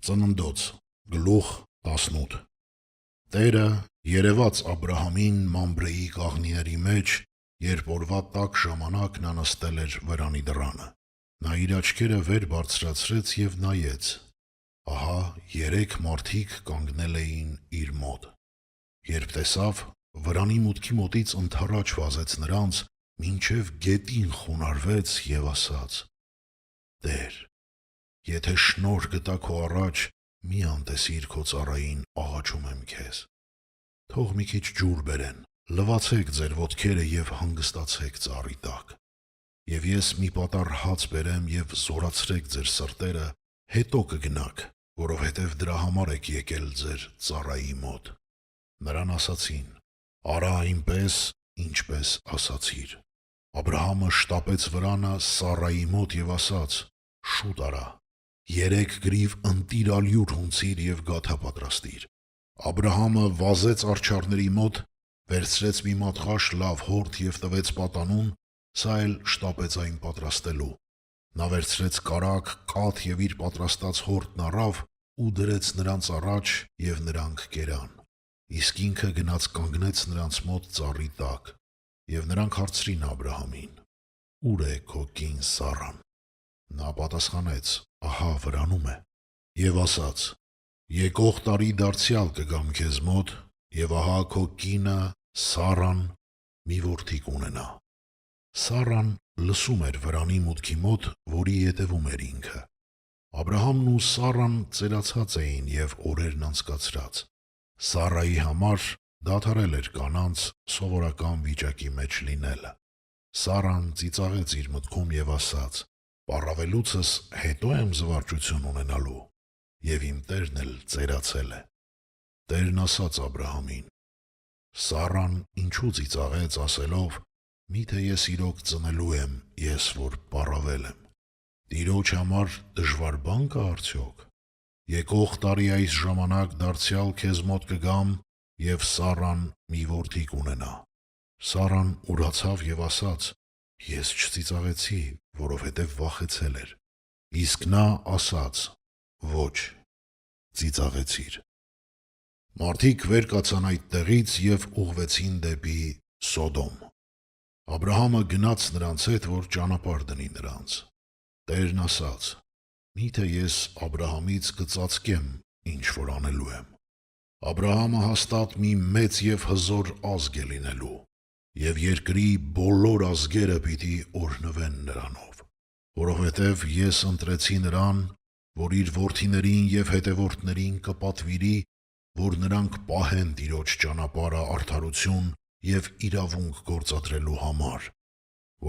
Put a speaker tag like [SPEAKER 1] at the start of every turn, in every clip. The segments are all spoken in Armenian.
[SPEAKER 1] Ծննդոց, գլուխ 18 Տերը երևաց Աբրահամին Մամբրեի կաղնիների մեջ, երբ օրվա տաք ժամանակ նա նստել էր վրանի դռանը։ Նա իր աչքերը վեր բարձրացրեց և նայեց, ահա 3 մարդիկ կանգնել էին իր մոտ։ Երբ տեսավ, վրանի մուտքի մոտից ընդառաջ վազեց նրանց, մինչև գետին խոնարհվեց և ասաց. Տեր, եթե շնորհ գտա քո առաջ, մի անտեսիր քո ծառային, աղաչում եմ քեզ։ Թող մի քիչ ջուր բերեն, լվացեք ձեր ոտքերը և հանգստացեք ծառի տակ։ Եվ ես մի պատառ հաց բերեմ և զորացրեք ձեր սրտերը, հետո կգնաք, որովհետև դրա համար եք եկել ձեր ծառայի մոտ։ Նրան ասացին. արա այնպես, ինչպես ասացիր։ Աբրահամը շտապեց վրանը Սառայի մոտ և ասաց. շուտ արա, 3 գրիվ ընտիր ալյուր հունցիր և գաթա պատրաստիր։ Աբրահամը վազեց արջառների մոտ, վերցրեց մի մատղաշ լավ հորթ և տվեց պատանուն, սա էլ շտապեց այն պատրաստելու։ Նա վերցրեց կարագ, կաթ և իր պատրաստած հորթն առավ ու դրեց նրանց առաջ և նրանք կերան։ Իսկ ինքը գնաց կանգնեց նրանց մոտ ծառի տակ, և նրանք հարցրին Աբրահամին. Ո՞ւր է քո կին Սառան։ Նա պատասխանեց. ահա վրանում է։ Եվ ասաց. եկող տարի դարձյալ կգամ քեզ մոտ, և ահա քո կինը Սառան մի որդի կունենա։ Սառան լսում էր վրանի մուտքի մոտ, որի ետևում էր ինքը։ Աբրահամն ու Սառան ծերացած էին և օրերն անցկացրած։ Սառայի համար դադարել էր կանանց սովորական վիճակի մեջ լինելը։ Սառան ծիծաղեց իր մտքում և ասաց. պառավելուցս հետո եմ զվարճություն ունենալու, և իմ տերն էլ ծերացել է։ Տերն ասաց Աբրահամին. Սառան ինչու ծիծաղեց ասելով. միթե ես իրոք ծնելու եմ, ես որ պառավել եմ։ Տիրոջ համար դժվար բան կա արդյոք։ Եկող տարի այս ժամանակ դարձյալ քեզ մոտ կգամ, և Սառան մի որդի կունենա։ Սառան ուրացավ և ասաց. ես չծիծաղեցի, որովհետև վախեցել էր։ Իսկ նա ասաց. ոչ, ծիծաղեցիր։ Մարդիկ վեր կացան այդ տեղից և ուղղվեցին դեպի Սոդոմ։ Աբրահամը գնաց նրանց հետ, որ ճանապարհ դնի նրանց։ Տերն ասաց. միթե ես Աբրահամից կծածկեմ, ինչ որ անելու եմ։ Աբրահամը հաստատ մի մեծ և հզոր ազգ է լինելու, և երկրի բոլոր ազգերը պիտի օրհնվեն նրանով, որովհետև ես ընտրեցի նրան, որ իր որդիներին և հետևորդներին կպատվիրի, որ նրանք պահեն Տիրոջ ճանապարհը արդարություն և իրավունք գործադրելու համար,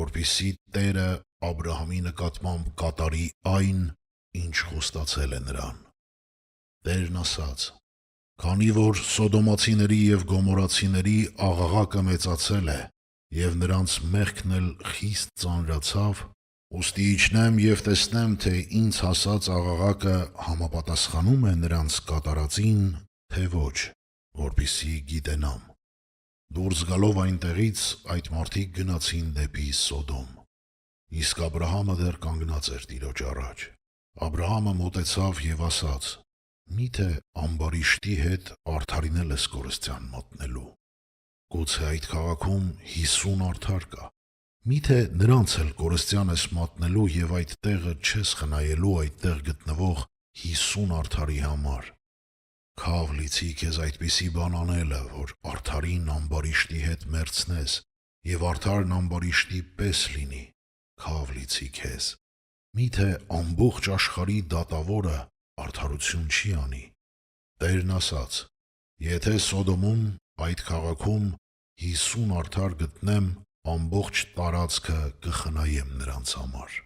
[SPEAKER 1] որպեսզի Տերը Աբրահամի նկատմամբ կատարի այն, ինչ խոստացել է նրան։ Տերն ասաց. քանի որ Սոդոմացիների և Գոմորացիների աղաղակը մեծացել է, և նրանց մեղքն էլ խիստ ծանրացավ, ուստի իջնեմ և տեսնեմ, թե ինձ հասած աղաղակը համապատասխանում է նրանց կատարածին, թե ոչ, որպեսզի գիտենամ։ Դուրս գալով այնտեղից, այդ մարդիկ գնացին դեպի Սոդոմ։ Իսկ Աբրահամը դեռ կանգնած էր Տիրոջ առաջ։ Աբրահամը մոտեցավ և ասաց. միթե ամբարիշտի հետ արդարին ես կորստյան մատնելու։ Գուցե այդ քաղաքում 50 արդար կա։ Միթե նրանց էլ կորստյան ես մատնելու և այդ տեղը չես խնայելու այդտեղ գտնվող 50 արդարի համար։ Քավ լիցի քեզ այդպիսի բան անելը, որ արդարին ամբարիշտի հետ մերձնես, և արդարն ամբարիշտի պես լինի, քավ լիցի քեզ։ Միթե ամբողջ աշխարհի դատավորը արդարություն չի անի։ Տերն ասաց. եթե Սոդոմում, այդ քաղաքում 50 արդար գտնեմ, ամբողջ տարածքը կխնայեմ նրանց համար։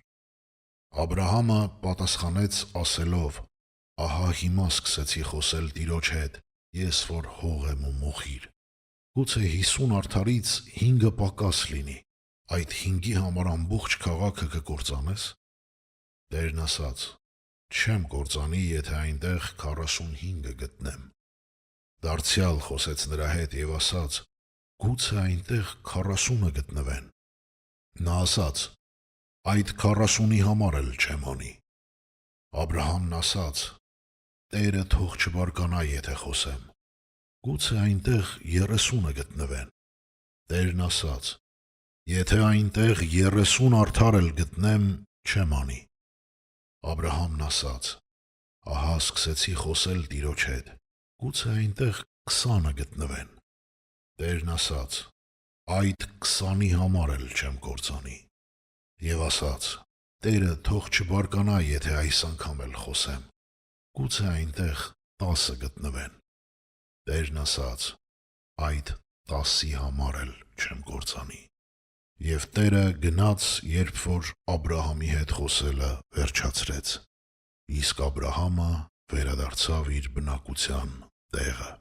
[SPEAKER 1] Աբրահամը պատասխանեց ասելով. ահա հիմա սկսեցի խոսել Տիրոջ հետ, ես որ հող եմ ու մոխիր։ Գուցե 50 արդարից 5-ը պակաս լինի, այդ 5-ի համար ամբողջ քաղաքը կկործանես։ Տերն ասաց. չեմ կործանի, եթե այնտեղ 45-ը գտնեմ։ Դարձյալ խոսեց նրա հետ և ասաց. գուցե այնտեղ 40-ը գտնվեն։ Նա ասաց. այդ 40-ի համար էլ չեմ անի։ Աբրահամն ասաց. Տերը թող չբարկանա, եթե խոսեմ։ Գուցե այնտեղ 30-ը գտնվեն։ Տերն ասաց. Եթե այնտեղ 30 արդար էլ գտնեմ, չեմ անի։ Աբրահամն ասաց. ահա սկսեցի խոսել Տիրոջ հետ, գուցե այնտեղ 20-ը գտնվեն։ Տերն ասաց. այդ 20-ի համար էլ չեմ կործանի։ Եվ ասաց. Տերը թող չբարկանա, եթե այս անգամ էլ խոսեմ, գուցե այնտեղ 10-ը գտնվեն։ Տերն ասաց. այդ 10-ի համար էլ չեմ կործանի։ Եվ Տերը գնաց, երբ որ Աբրահամի հետ խոսելը վերջացրեց, իսկ Աբրահամը վերադարձավ իր բնակության տեղը։